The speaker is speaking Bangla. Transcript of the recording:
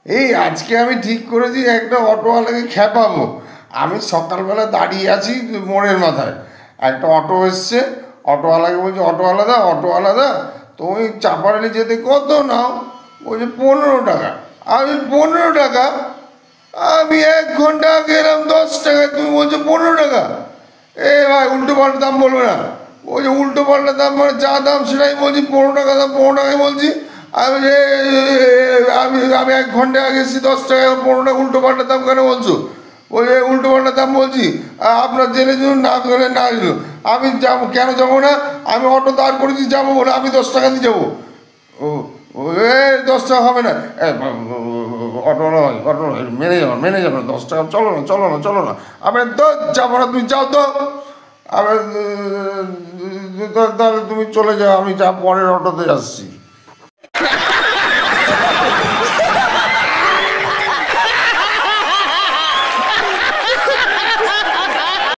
এই আজকে আমি ঠিক করেছি একটা অটোওয়ালাকে খেপাবো। আমি সকালবেলা দাঁড়িয়ে আছি মোড়ের মাথায়, একটা অটো এসছে। অটোওয়ালাকে বলছি, অটোওয়ালা দা তুমি চাপারানি যেতে কত নাও? বলছে 15 টাকা। আমি 15 টাকা? আমি 1 ঘন্টা আগে এলাম 10 টাকায়, তুমি বলছো 15 টাকা? এ ভাই, উল্টো পাল্টা দাম বলবে না। বলছে উল্টো পাল্টা দাম মানে যা দাম সেটাই বলছি, 15 টাকা দাম 15 টাকাই বলছি। আমি আমি আমি 1 ঘন্টা আগে এসেছি 10 টাকা, 15 টাকা উল্টো পাল্টা দাম কেন বলছো? বলছে উল্টো পাল্টা দাম বলছি, আপনার জেনে শুনুন, না গেলে না গেল। আমি যাবো কেন, যাবো না? আমি অটো দাঁড় করেছি, যাবো বলে আমি 10 টাকা দিয়ে যাবো। ও ও, 10 টাকা হবে না। অটো মেনে যাবেন 10 টাকা, চলো না। আমি তো যাবো না, তুমি যাও তো। আমি তাহলে তুমি চলে যাও, আমি পরের অটোতে যাচ্ছি।